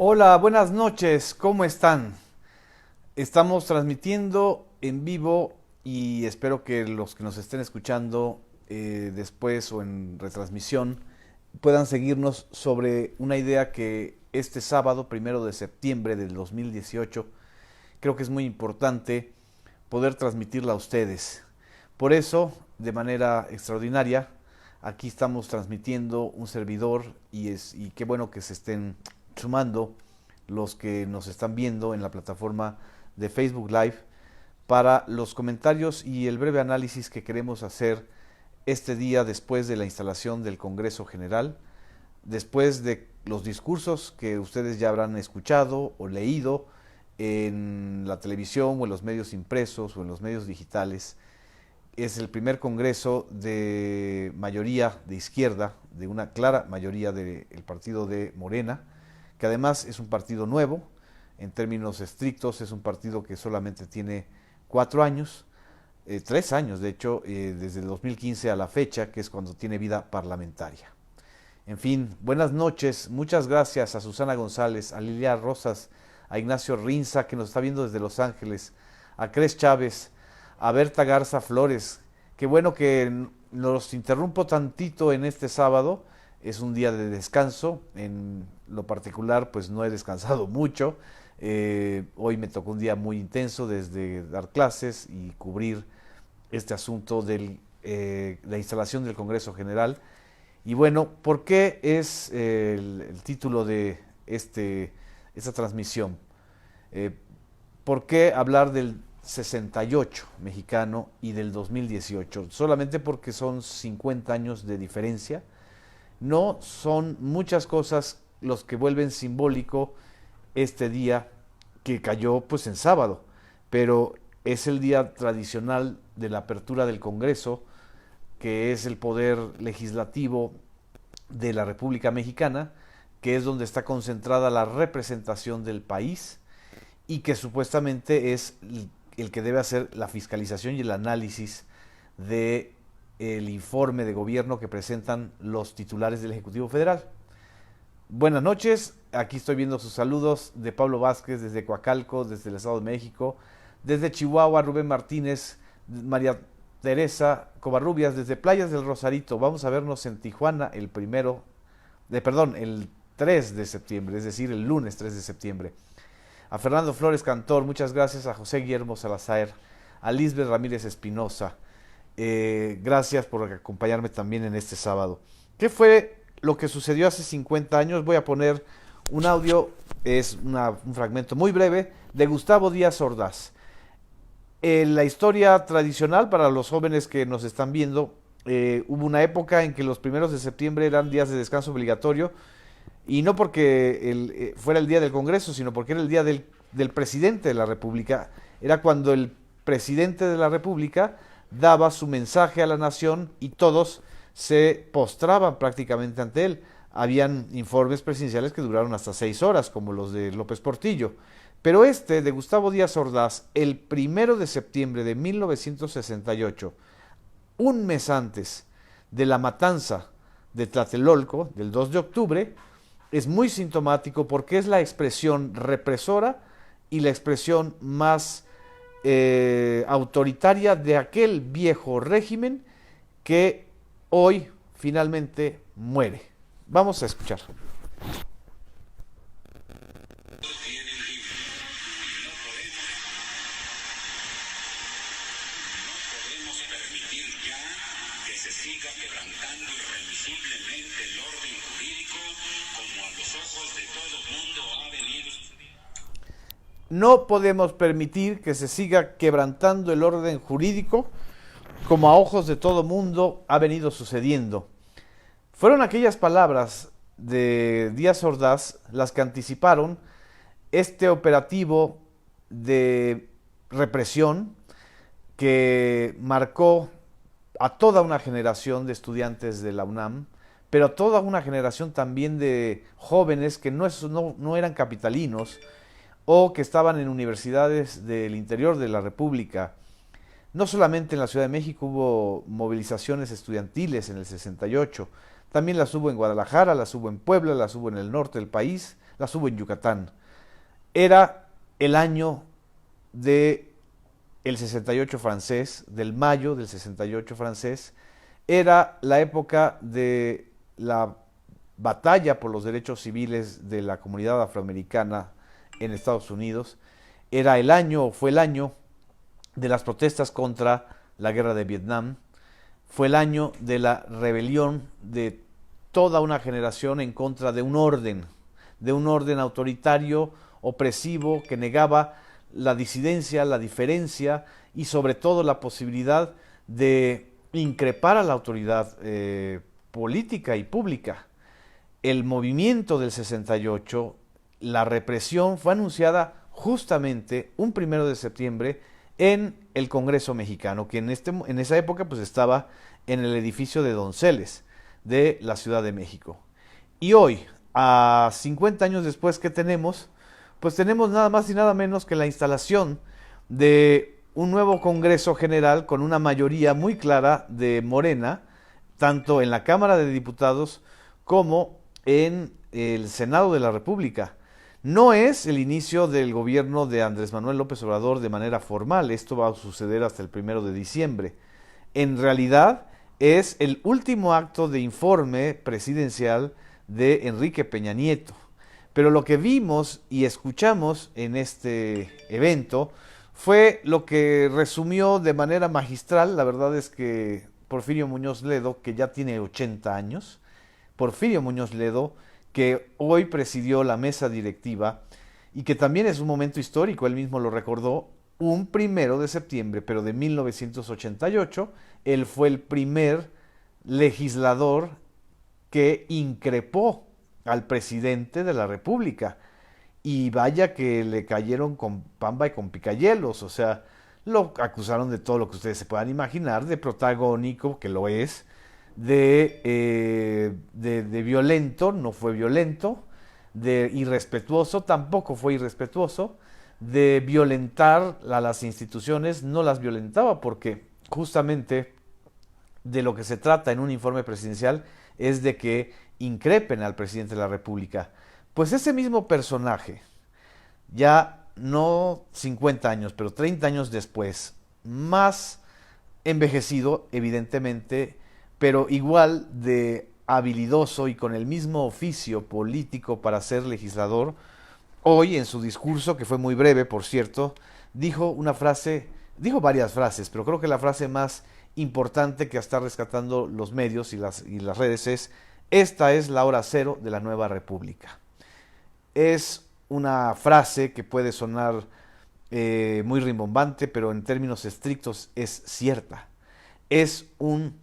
Hola, buenas noches, ¿cómo están? Estamos transmitiendo en vivo y espero que los que nos estén escuchando después o en retransmisión puedan seguirnos sobre una idea que este sábado, 1 de septiembre del 2018, creo que es muy importante poder transmitirla a ustedes. Por eso, de manera extraordinaria, aquí estamos transmitiendo un servidor y qué bueno que se estén sumando los que nos están viendo en la plataforma de Facebook Live para los comentarios y el breve análisis que queremos hacer este día después de la instalación del Congreso General, después de los discursos que ustedes ya habrán escuchado o leído en la televisión o en los medios impresos o en los medios digitales. Es el primer congreso de mayoría de izquierda, de una clara mayoría del partido de Morena, que además es un partido nuevo, en términos estrictos es un partido que solamente tiene 4 años, 3 años de hecho, desde el 2015 a la fecha, que es cuando tiene vida parlamentaria. En fin, buenas noches, muchas gracias a Susana González, a Lilia Rosas, a Ignacio Rinza, que nos está viendo desde Los Ángeles, a Cres Chávez, a Berta Garza Flores. Qué bueno que nos interrumpo tantito en este sábado, es un día de descanso, en lo particular pues no he descansado mucho, hoy me tocó un día muy intenso desde dar clases y cubrir este asunto de la instalación del Congreso General. Y bueno, ¿por qué es el título de esta transmisión? Eh, ¿Por qué hablar del 68 mexicano y del 2018? Solamente porque son 50 años de diferencia. No son muchas cosas los que vuelven simbólico este día que cayó pues en sábado, pero es el día tradicional de la apertura del Congreso, que es el poder legislativo de la República Mexicana, que es donde está concentrada la representación del país y que supuestamente es el que debe hacer la fiscalización y el análisis de el informe de gobierno que presentan los titulares del Ejecutivo Federal. Buenas noches, aquí estoy viendo sus saludos de Pablo Vázquez desde Coacalco, desde el Estado de México, desde Chihuahua, Rubén Martínez, María Teresa Covarrubias, desde Playas del Rosarito. Vamos a vernos en Tijuana el 3 de septiembre, es decir, el lunes 3 de septiembre. A Fernando Flores Cantor, muchas gracias. A José Guillermo Salazar, a Lisbeth Ramírez Espinosa, gracias por acompañarme también en este sábado. ¿Qué fue lo que sucedió hace 50 años? Voy a poner un audio, un fragmento muy breve de Gustavo Díaz Ordaz. En la historia tradicional, para los jóvenes que nos están viendo, hubo una época en que los 1 de septiembre eran días de descanso obligatorio, y no porque fuera el día del Congreso, sino porque era el día del presidente de la República. Era cuando el presidente de la República daba su mensaje a la nación y todos se postraban prácticamente ante él. Habían informes presidenciales que duraron hasta 6 horas, como los de López Portillo. Pero este, de Gustavo Díaz Ordaz, el 1 de septiembre de 1968, un mes antes de la matanza de Tlatelolco, del 2 de octubre, es muy sintomático porque es la expresión represora y la expresión más autoritaria de aquel viejo régimen que hoy finalmente muere. Vamos a escuchar. No podemos permitir que se siga quebrantando el orden jurídico como a ojos de todo mundo ha venido sucediendo. Fueron aquellas palabras de Díaz Ordaz las que anticiparon este operativo de represión que marcó a toda una generación de estudiantes de la UNAM, pero a toda una generación también de jóvenes que no eran capitalinos o que estaban en universidades del interior de la República. No solamente en la Ciudad de México hubo movilizaciones estudiantiles en el 68, también las hubo en Guadalajara, las hubo en Puebla, las hubo en el norte del país, las hubo en Yucatán. Era el año de el 68 francés, del mayo del 68 francés, era la época de la batalla por los derechos civiles de la comunidad afroamericana en Estados Unidos, era el año, o fue el año, de las protestas contra la guerra de Vietnam, fue el año de la rebelión de toda una generación en contra de un orden autoritario, opresivo, que negaba la disidencia, la diferencia y sobre todo la posibilidad de increpar a la autoridad política y pública. El movimiento del 68, la represión fue anunciada justamente un 1 de septiembre en el Congreso mexicano, que en esa época pues estaba en el edificio de Donceles de la Ciudad de México. Y hoy, a 50 años después, ¿qué tenemos? Pues tenemos nada más y nada menos que la instalación de un nuevo Congreso General con una mayoría muy clara de Morena, tanto en la Cámara de Diputados como en el Senado de la República. No es el inicio del gobierno de Andrés Manuel López Obrador de manera formal, esto va a suceder hasta el 1 de diciembre. En realidad es el último acto de informe presidencial de Enrique Peña Nieto. Pero lo que vimos y escuchamos en este evento fue lo que resumió de manera magistral. La verdad es que Porfirio Muñoz Ledo, que ya tiene 80 años, Porfirio Muñoz Ledo, que hoy presidió la mesa directiva y que también es un momento histórico, él mismo lo recordó, un 1 de septiembre, pero de 1988, él fue el primer legislador que increpó al presidente de la República. Y vaya que le cayeron con pamba y con picayelos, o sea, lo acusaron de todo lo que ustedes se puedan imaginar, de protagónico, que lo es, de violento, no fue violento, de irrespetuoso, tampoco fue irrespetuoso, de violentar a las instituciones, no las violentaba, porque justamente de lo que se trata en un informe presidencial es de que increpen al presidente de la República. Pues ese mismo personaje, ya no 50 años, pero 30 años después, más envejecido, evidentemente, pero igual de habilidoso y con el mismo oficio político para ser legislador, hoy en su discurso, que fue muy breve, por cierto, dijo una frase, dijo varias frases, pero creo que la frase más importante que está rescatando los medios y las redes es: esta es la hora cero de la nueva república. Es una frase que puede sonar muy rimbombante, pero en términos estrictos es cierta. Es un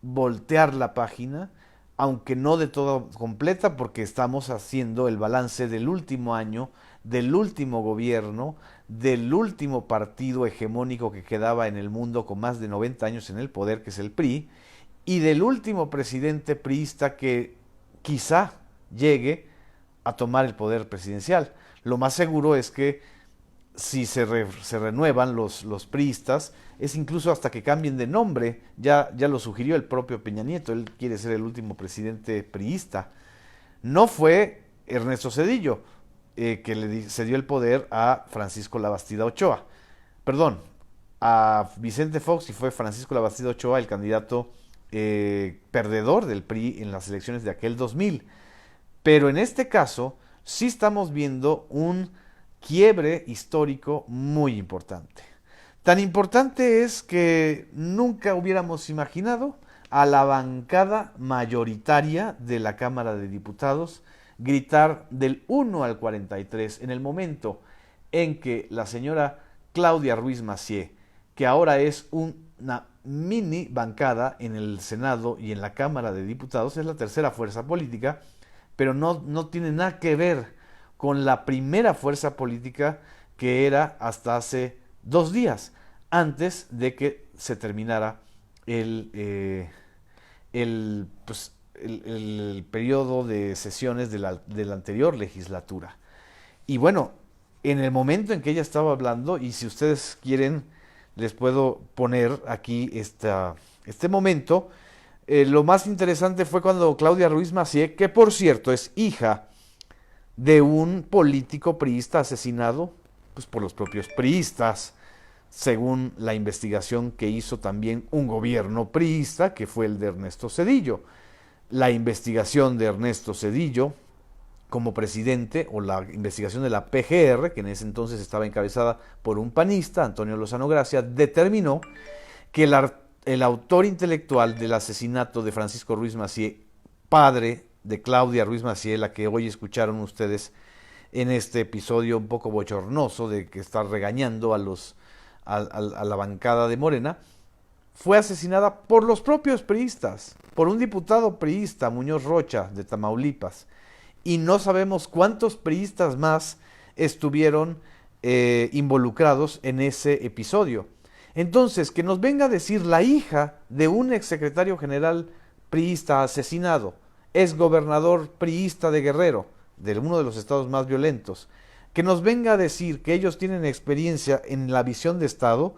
voltear la página, aunque no de todo completa, porque estamos haciendo el balance del último año, del último gobierno, del último partido hegemónico que quedaba en el mundo con más de 90 años en el poder, que es el PRI, y del último presidente priista que quizá llegue a tomar el poder presidencial. Lo más seguro es que si se renuevan los priistas, es incluso hasta que cambien de nombre. Ya lo sugirió el propio Peña Nieto, él quiere ser el último presidente priista. No fue Ernesto Zedillo, que le cedió el poder a Francisco Labastida Ochoa. Perdón, a Vicente Fox, y fue Francisco Labastida Ochoa el candidato perdedor del PRI en las elecciones de aquel 2000. Pero en este caso sí estamos viendo un quiebre histórico muy importante. Tan importante es que nunca hubiéramos imaginado a la bancada mayoritaria de la Cámara de Diputados gritar del 1 al 43 en el momento en que la señora Claudia Ruiz Massieu, que ahora es una mini bancada en el Senado y en la Cámara de Diputados, es la tercera fuerza política, pero no tiene nada que ver con la primera fuerza política que era hasta hace 2 días, antes de que se terminara el periodo de sesiones de la anterior legislatura. Y bueno, en el momento en que ella estaba hablando, y si ustedes quieren, les puedo poner aquí este momento, Lo más interesante fue cuando Claudia Ruiz Massieu, que por cierto es hija de un político priista asesinado pues, por los propios priistas, según la investigación que hizo también un gobierno priista, que fue el de Ernesto Zedillo. La investigación de Ernesto Zedillo como presidente, o la investigación de la PGR, que en ese entonces estaba encabezada por un panista, Antonio Lozano Gracia, determinó que el autor intelectual del asesinato de Francisco Ruiz Massieu, padre de Claudia Ruiz Massieu, la que hoy escucharon ustedes en este episodio un poco bochornoso de que está regañando a la bancada de Morena, fue asesinada por los propios priistas, por un diputado priista, Muñoz Rocha, de Tamaulipas, y no sabemos cuántos priistas más estuvieron involucrados en ese episodio. Entonces, que nos venga a decir la hija de un exsecretario general priista asesinado, ex gobernador priista de Guerrero, de uno de los estados más violentos, que nos venga a decir que ellos tienen experiencia en la visión de Estado,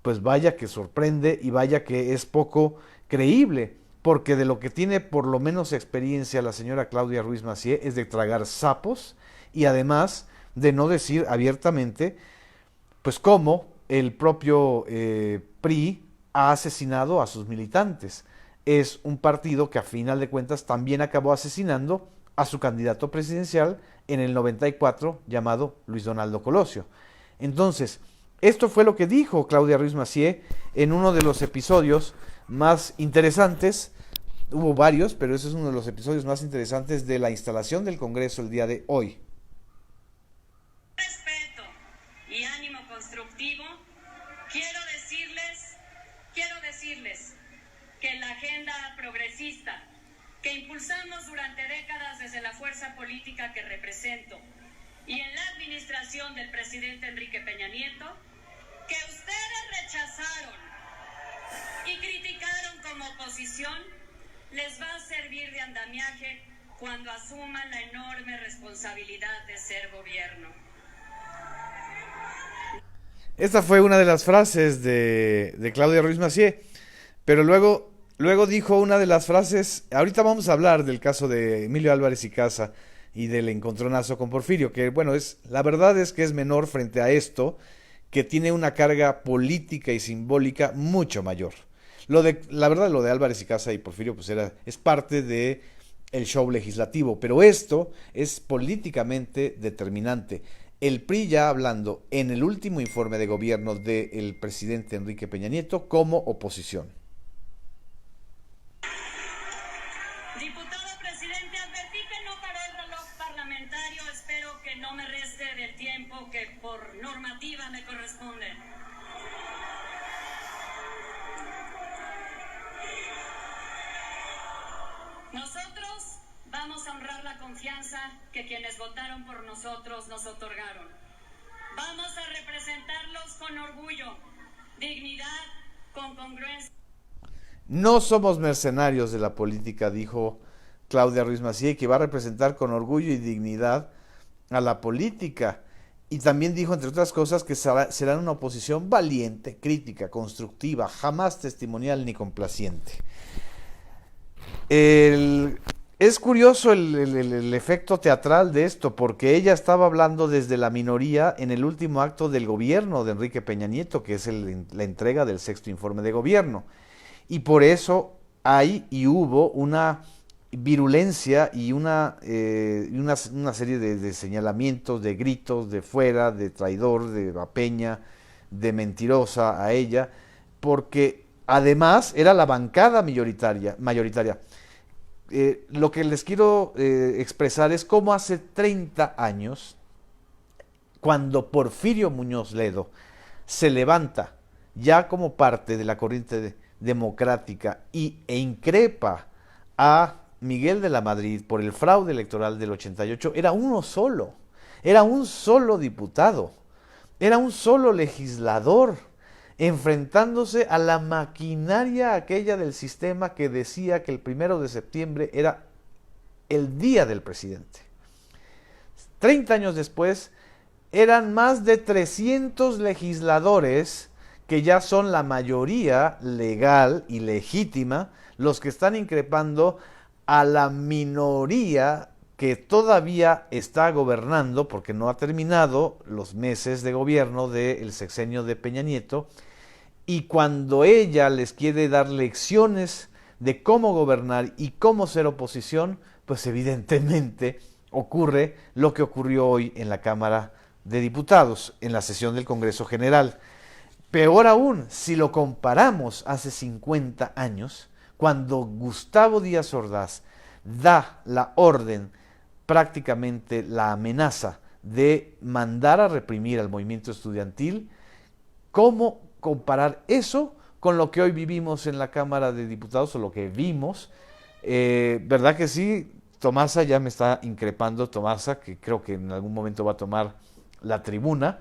pues vaya que sorprende y vaya que es poco creíble, porque de lo que tiene por lo menos experiencia la señora Claudia Ruiz Massieu es de tragar sapos y además de no decir abiertamente, pues cómo el propio PRI ha asesinado a sus militantes. Es un partido que a final de cuentas también acabó asesinando a su candidato presidencial en el 94 llamado Luis Donaldo Colosio. Entonces, esto fue lo que dijo Claudia Ruiz Massieu en uno de los episodios más interesantes. Hubo varios, pero ese es uno de los episodios más interesantes de la instalación del Congreso el día de hoy. Respeto y ánimo constructivo, quiero decirles que la agenda progresista que impulsamos durante décadas desde la fuerza política que represento y en la administración del presidente Enrique Peña Nieto, que ustedes rechazaron y criticaron como oposición, les va a servir de andamiaje cuando asuman la enorme responsabilidad de ser gobierno. Esta fue una de las frases de Claudia Ruiz Massieu, pero luego dijo una de las frases. Ahorita vamos a hablar del caso de Emilio Álvarez y Casa y del encontronazo con Porfirio, que bueno, la verdad es que es menor frente a esto, que tiene una carga política y simbólica mucho mayor. La verdad, lo de Álvarez y Casa y Porfirio pues es parte de el show legislativo, pero esto es políticamente determinante. El PRI ya hablando en el último informe de gobierno del presidente Enrique Peña Nieto como oposición. Diputado presidente, advertí que no paró el reloj parlamentario. Espero que no me reste del tiempo que por normativa me corresponde. Nosotros vamos a honrar la confianza que quienes votaron por nosotros nos otorgaron. Vamos a representarlos con orgullo, dignidad, con congruencia. No somos mercenarios de la política, dijo Claudia Ruiz Massieu, que va a representar con orgullo y dignidad a la política. Y también dijo, entre otras cosas, que serán una oposición valiente, crítica, constructiva, jamás testimonial ni complaciente. Es curioso el efecto teatral de esto, porque ella estaba hablando desde la minoría en el último acto del gobierno de Enrique Peña Nieto, que es la entrega del sexto informe de gobierno. Y por eso hay y hubo una virulencia y una serie de señalamientos, de gritos, de fuera, de traidor, de a Peña, de mentirosa a ella, porque además era la bancada mayoritaria. Lo que les quiero expresar es cómo hace 30 años, cuando Porfirio Muñoz Ledo se levanta ya como parte de la corriente democrática e increpa a Miguel de la Madrid por el fraude electoral del 88, era un solo diputado, era un solo legislador, enfrentándose a la maquinaria aquella del sistema que decía que el 1 de septiembre era el día del presidente. 30 años después, eran más de 300 legisladores que ya son la mayoría legal y legítima los que están increpando a la minoría que todavía está gobernando, porque no ha terminado los meses de gobierno del sexenio de Peña Nieto, y cuando ella les quiere dar lecciones de cómo gobernar y cómo ser oposición, pues evidentemente ocurre lo que ocurrió hoy en la Cámara de Diputados, en la sesión del Congreso General. Peor aún, si lo comparamos hace 50 años, cuando Gustavo Díaz Ordaz da la orden, prácticamente la amenaza de mandar a reprimir al movimiento estudiantil, ¿cómo comparar eso con lo que hoy vivimos en la Cámara de Diputados o lo que vimos? ¿Verdad que sí? Tomasa ya me está increpando, Tomasa, que creo que en algún momento va a tomar la tribuna,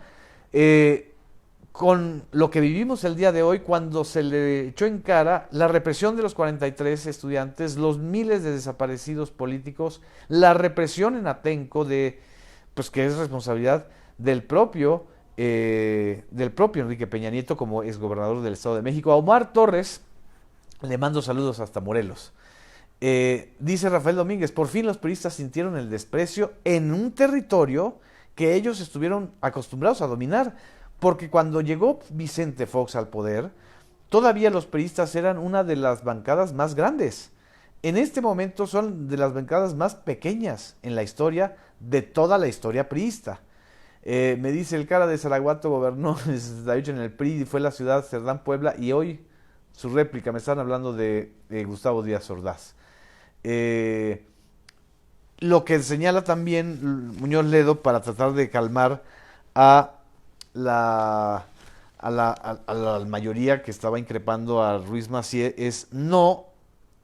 con lo que vivimos el día de hoy cuando se le echó en cara la represión de los 43 estudiantes, los miles de desaparecidos políticos, la represión en Atenco, pues que es responsabilidad del propio Enrique Peña Nieto como exgobernador del Estado de México. A Omar Torres le mando saludos hasta Morelos. Dice Rafael Domínguez, por fin los priistas sintieron el desprecio en un territorio que ellos estuvieron acostumbrados a dominar, porque cuando llegó Vicente Fox al poder, todavía los priistas eran una de las bancadas más grandes. En este momento son de las bancadas más pequeñas en la historia de toda la historia priista. Me dice el cara de Zaragoza gobernó en el 68 en el PRI, fue la ciudad Cerdán, Puebla, y hoy su réplica, me están hablando de Gustavo Díaz Ordaz. Lo que señala también Muñoz Ledo para tratar de calmar a la mayoría que estaba increpando a Ruiz Massieu es: no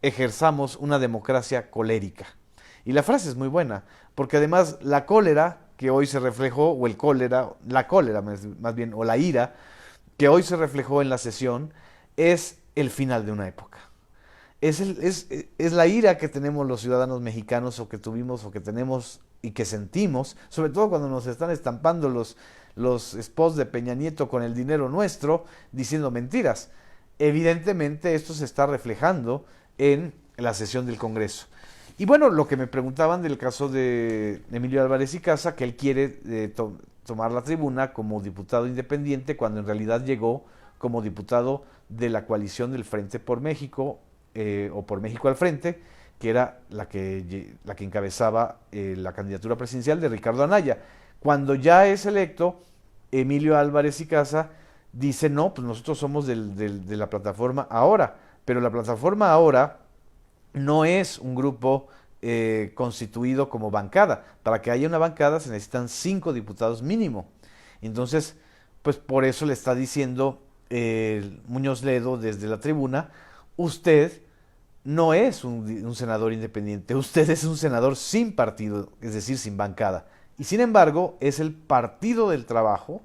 ejerzamos una democracia colérica. Y la frase es muy buena, porque además la cólera que hoy se reflejó, o la cólera más bien, o la ira que hoy se reflejó en la sesión, es el final de una época. Es la ira que tenemos los ciudadanos mexicanos, o que tuvimos, o que tenemos y que sentimos, sobre todo cuando nos están estampando los spots de Peña Nieto con el dinero nuestro, diciendo mentiras. Evidentemente esto se está reflejando en la sesión del Congreso. Y bueno, lo que me preguntaban del caso de Emilio Álvarez y Casa, que él quiere tomar la tribuna como diputado independiente, cuando en realidad llegó como diputado de la coalición del Frente por México, o por México al Frente, que era la que encabezaba la candidatura presidencial de Ricardo Anaya. Cuando ya es electo, Emilio Álvarez y Casa dice: no, pues nosotros somos de la plataforma Ahora, pero la plataforma Ahora no es un grupo constituido como bancada. Para que haya una bancada se necesitan 5 diputados mínimo. Entonces, pues por eso le está diciendo Muñoz Ledo desde la tribuna: usted no es un senador independiente, usted es un senador sin partido, es decir, sin bancada. Y sin embargo, es el Partido del Trabajo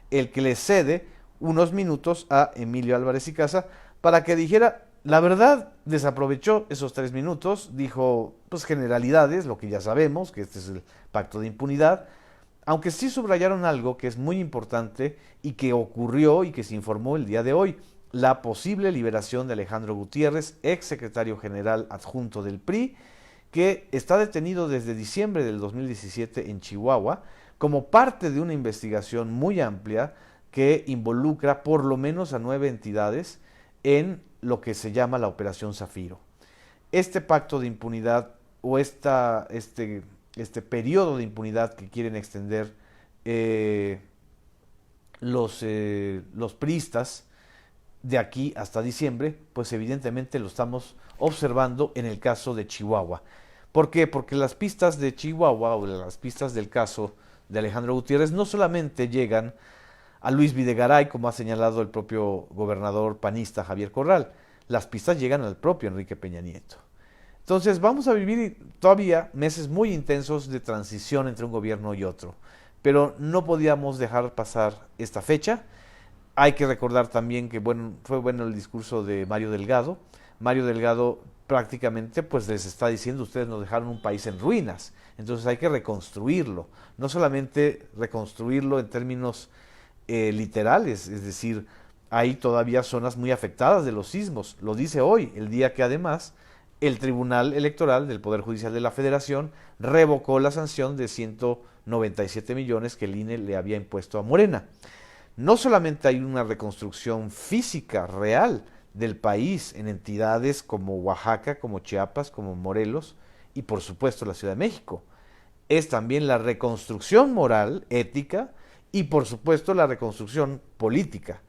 el que le cede unos minutos a Emilio Álvarez y Casa para que dijera la verdad. Desaprovechó esos 3 minutos, dijo pues generalidades, lo que ya sabemos, que este es el pacto de impunidad, aunque sí subrayaron algo que es muy importante y que ocurrió y que se informó el día de hoy: la posible liberación de Alejandro Gutiérrez, ex secretario general adjunto del PRI, que está detenido desde diciembre del 2017 en Chihuahua, como parte de una investigación muy amplia que involucra por lo menos a 9 entidades en lo que se llama la Operación Zafiro. Este pacto de impunidad, o este periodo de impunidad que quieren extender los priistas de aquí hasta diciembre, pues evidentemente lo estamos observando en el caso de Chihuahua. ¿Por qué? Porque las pistas de Chihuahua, o las pistas del caso de Alejandro Gutiérrez, no solamente llegan a Luis Videgaray, como ha señalado el propio gobernador panista Javier Corral. Las pistas llegan al propio Enrique Peña Nieto. Entonces vamos a vivir todavía meses muy intensos de transición entre un gobierno y otro, pero no podíamos dejar pasar esta fecha. Hay que recordar también que fue bueno el discurso de Mario Delgado. Mario Delgado prácticamente pues les está diciendo: ustedes nos dejaron un país en ruinas, entonces hay que reconstruirlo. No solamente reconstruirlo en términos literales, es decir, hay todavía zonas muy afectadas de los sismos. Lo dice hoy, el día que además el Tribunal Electoral del Poder Judicial de la Federación revocó la sanción de 197 millones que el INE le había impuesto a Morena. No solamente hay una reconstrucción física real del país en entidades como Oaxaca, como Chiapas, como Morelos y por supuesto la Ciudad de México. Es también la reconstrucción moral, ética y por supuesto la reconstrucción política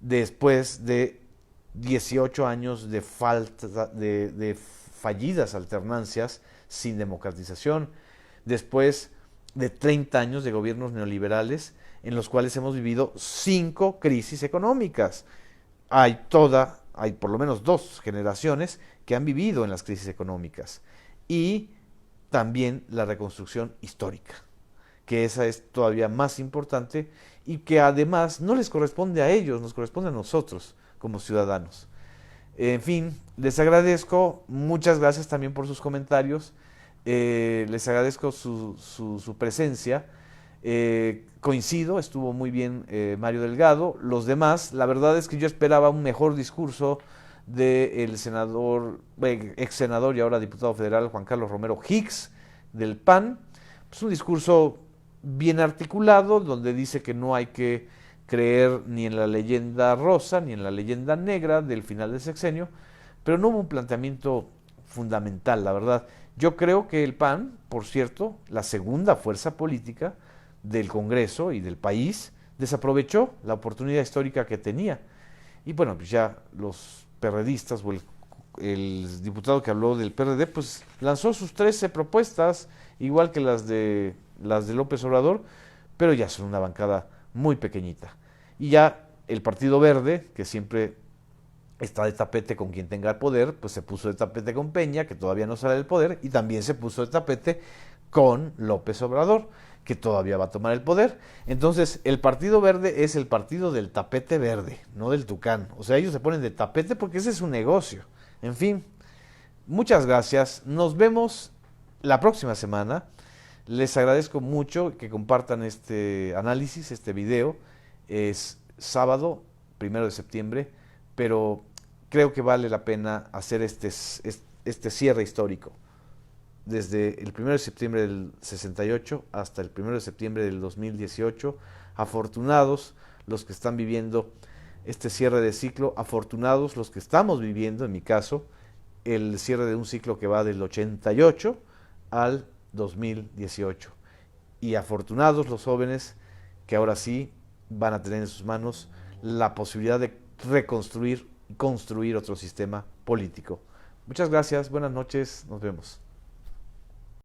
después de 18 años de fallidas alternancias sin democratización, después de 30 años de gobiernos neoliberales en los cuales hemos vivido 5 crisis económicas. Hay por lo menos 2 generaciones que han vivido en las crisis económicas y también la reconstrucción histórica, que esa es todavía más importante y que además no les corresponde a ellos, nos corresponde a nosotros como ciudadanos. En fin, les agradezco, muchas gracias también por sus comentarios, les agradezco su presencia, coincido, estuvo muy bien Mario Delgado, los demás, la verdad es que yo esperaba un mejor discurso del senador, ex senador y ahora diputado federal Juan Carlos Romero Hicks del PAN, pues un discurso bien articulado donde dice que no hay que creer ni en la leyenda rosa ni en la leyenda negra del final del sexenio, pero no hubo un planteamiento fundamental, la verdad. Yo creo que el PAN, por cierto, la segunda fuerza política del Congreso y del país, desaprovechó la oportunidad histórica que tenía. Y bueno, pues ya los perredistas o el diputado que habló del PRD, pues lanzó sus 13 propuestas, igual que las de López Obrador, pero ya son una bancada muy pequeñita. Y ya el Partido Verde, que siempre está de tapete con quien tenga el poder, pues se puso de tapete con Peña, que todavía no sale del poder, y también se puso de tapete con López Obrador, que todavía va a tomar el poder. Entonces, el Partido Verde es el partido del tapete verde, no del tucán. O sea, ellos se ponen de tapete porque ese es su negocio. En fin, muchas gracias. Nos vemos la próxima semana. Les agradezco mucho que compartan este análisis, este video. Es sábado, 1 de septiembre, pero creo que vale la pena hacer este cierre histórico. Desde el 1 de septiembre del 68 hasta el 1 de septiembre del 2018, afortunados los que están viviendo este cierre de ciclo, afortunados los que estamos viviendo, en mi caso, el cierre de un ciclo que va del 88 al 2018. Y afortunados los jóvenes que ahora sí van a tener en sus manos la posibilidad de reconstruir y construir otro sistema político. Muchas gracias, buenas noches, nos vemos.